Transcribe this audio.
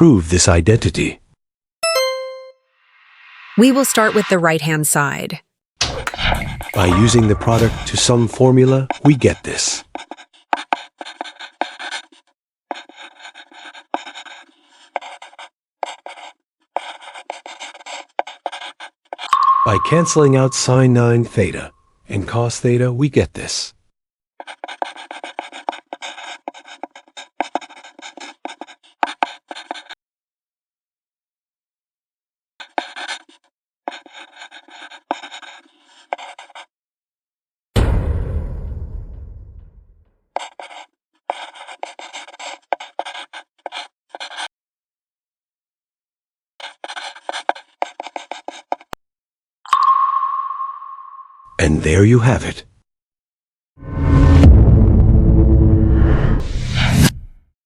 prove this identity? We will start with the right-hand side. By using the product to sum formula, we get this. By canceling out sine 9 theta and cos theta, we get this. And there you have it.